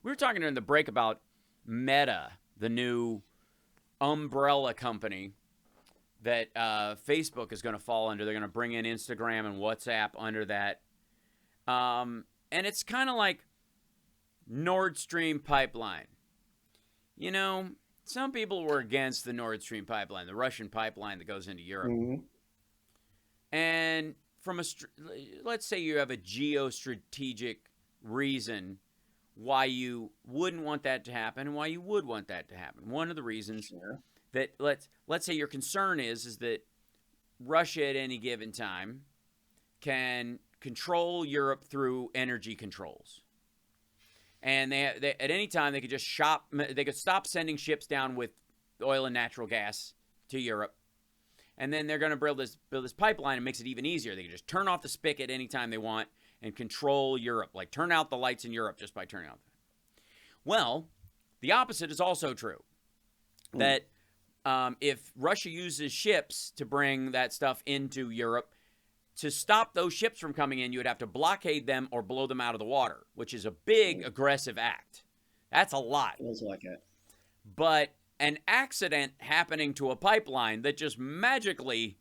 We were talking during the break about Meta, the new umbrella company that Facebook is going to fall under. They're going to bring in Instagram and WhatsApp under that. And it's kind of like Nord Stream pipeline. You know, some people were against the Nord Stream pipeline, the Russian pipeline that goes into Europe. Mm-hmm. And let's say you have a geostrategic reason why you wouldn't want that to happen and why you would want that to happen. One of the reasons that let's say your concern is that Russia at any given time can control Europe through energy controls. And they at any time they could just stop sending ships down with oil and natural gas to Europe. And then they're going to build this pipeline and makes it even easier. They can just turn off the spigot anytime they want and control Europe, like turn out the lights in Europe just by turning out. Well, the opposite is also true. That if Russia uses ships to bring that stuff into Europe, to stop those ships from coming in, you would have to blockade them or blow them out of the water, which is a big aggressive act. That's a lot. Feels like it. But an accident happening to a pipeline that just magically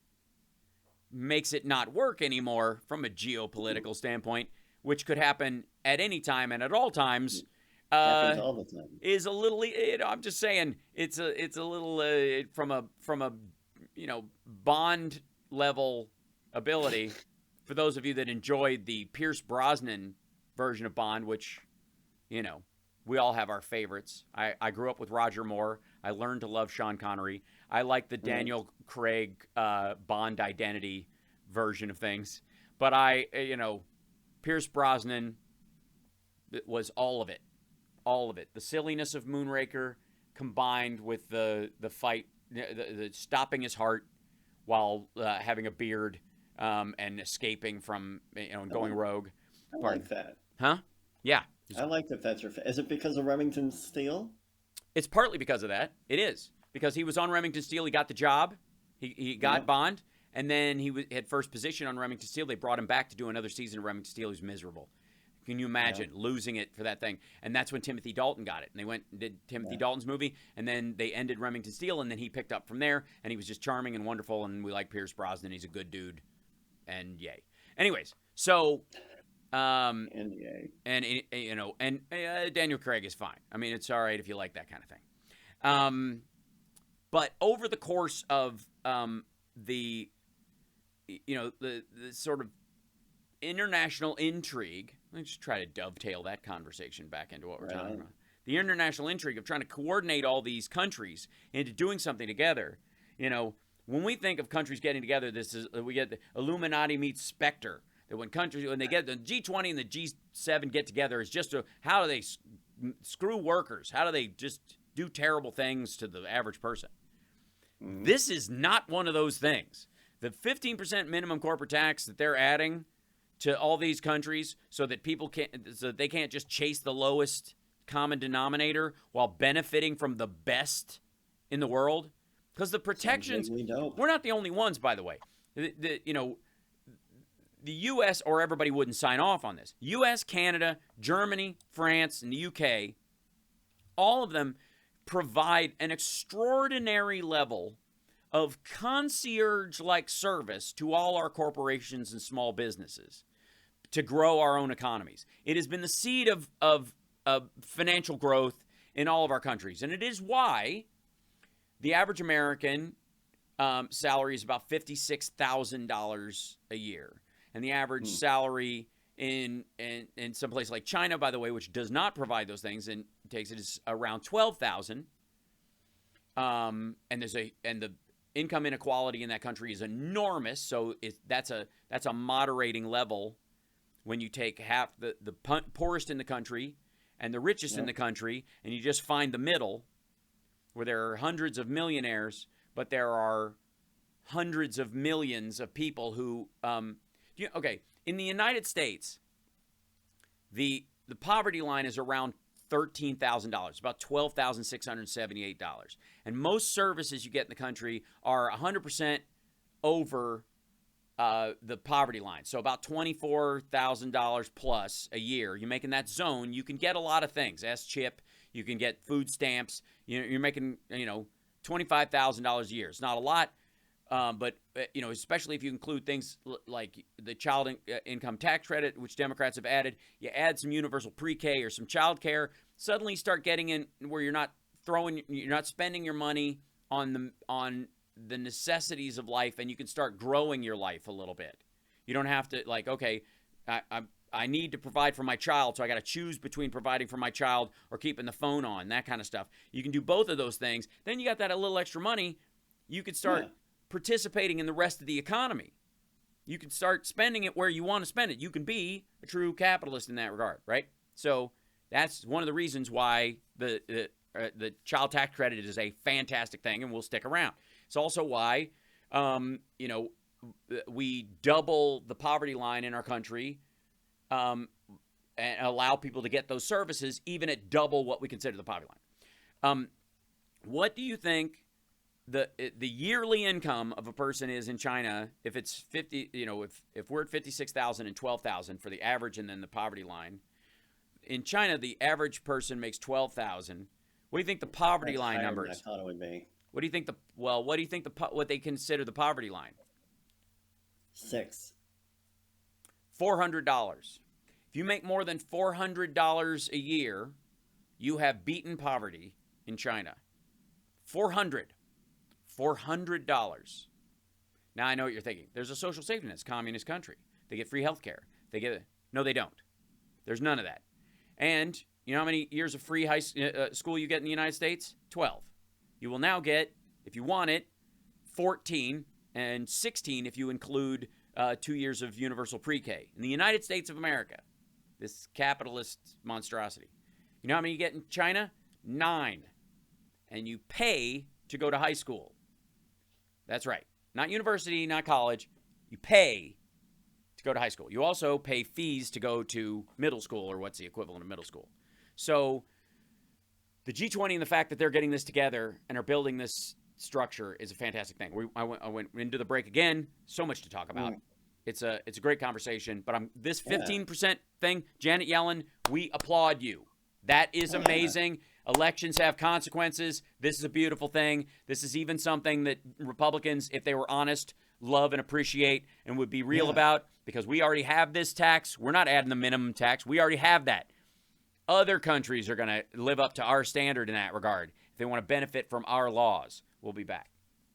makes it not work anymore from a geopolitical standpoint, which could happen at any time and at all times, Happens all the time. is a little. I'm just saying, it's a little from a Bond level ability. For those of you that enjoyed the Pierce Brosnan version of Bond, which we all have our favorites. I grew up with Roger Moore. I learned to love Sean Connery. I like the Daniel Craig Bond identity version of things. But Pierce Brosnan was all of it. All of it. The silliness of Moonraker combined with the fight, the stopping his heart while having a beard and escaping from, and going rogue. I like that. Huh? Yeah. I like that that's your... Is it because of Remington Steele? It's partly because of that. It is. Because he was on Remington Steele. He got the job. He got Bond. And then he had first position on Remington Steele. They brought him back to do another season of Remington Steele. He was miserable. Can you imagine losing it for that thing? And that's when Timothy Dalton got it. And they went and did Timothy Dalton's movie. And then they ended Remington Steele. And then he picked up from there. And he was just charming and wonderful. And we like Pierce Brosnan. He's a good dude. And yay. Anyways, so... and Daniel Craig is fine. I mean, it's all right if you like that kind of thing. But over the course of the sort of international intrigue, let me just try to dovetail that conversation back into what we're talking about. The international intrigue of trying to coordinate all these countries into doing something together. When we think of countries getting together, we get the Illuminati meets Spectre. That when they get the G20 and the G7 get together, is just how do they screw workers? How do they just do terrible things to the average person? Mm-hmm. This is not one of those things. The 15% minimum corporate tax that they're adding to all these countries so that they can't just chase the lowest common denominator while benefiting from the best in the world. Because the protections, we're not the only ones, by the way. The U.S. or everybody wouldn't sign off on this. U.S., Canada, Germany, France, and the U.K., all of them provide an extraordinary level of concierge-like service to all our corporations and small businesses to grow our own economies. It has been the seed of financial growth in all of our countries. And it is why the average American salary is about $56,000 a year. And the average salary in some place like China, by the way, which does not provide those things and takes it, is around $12,000. And the income inequality in that country is enormous. So that's a moderating level when you take half the poorest in the country and the richest in the country, and you just find the middle, where there are hundreds of millionaires, but there are hundreds of millions of people who. In the United States, the poverty line is around $13,000, about $12,678. And most services you get in the country are 100% over the poverty line. So about $24,000 plus a year. You make in that zone, you can get a lot of things. S-chip, you can get food stamps. You're making, $25,000 a year. It's not a lot, but especially if you include things like the child income tax credit, which Democrats have added. You add some universal pre-K or some child care. Suddenly, you start getting in where you're not spending your money on the necessities of life, and you can start growing your life a little bit. You don't have to I need to provide for my child, so I got to choose between providing for my child or keeping the phone on, that kind of stuff. You can do both of those things. Then you got that a little extra money. You could start participating in the rest of the economy. You can start spending it where you want to spend it. You can be a true capitalist in that regard, right? So that's one of the reasons why the child tax credit is a fantastic thing and will stick around. It's also why, we double the poverty line in our country and allow people to get those services even at double what we consider the poverty line. What do you think the yearly income of a person is in China if it's 50? If we're at 56,000 and 12,000 for the average and then the poverty line, in China the average person makes 12,000. What do you think the poverty line number is? I thought it would be. What do you think what they consider the poverty line? 6. $400. If you make more than $400 a year, you have beaten poverty in China. $400. Now I know what you're thinking. There's a social safety net. It's a communist country. They get free health care. No, they don't. There's none of that. And you know how many years of free school you get in the United States? 12. You will now get, if you want it, 14 and 16 if you include 2 years of universal pre-K. In the United States of America, this capitalist monstrosity. You know how many you get in China? 9. And you pay to go to high school. That's right. Not university, not college. You pay to go to high school. You also pay fees to go to middle school, or what's the equivalent of middle school. So the G20 and the fact that they're getting this together and are building this structure is a fantastic thing. I went into the break again. So much to talk about. It's a great conversation. But this 15% thing, Janet Yellen, we applaud you. That is amazing. Elections have consequences. This is a beautiful thing. This is even something that Republicans, if they were honest, love and appreciate and would be real about, because we already have this tax. We're not adding the minimum tax. We already have that. Other countries are going to live up to our standard in that regard if they want to benefit from our laws. We'll be back.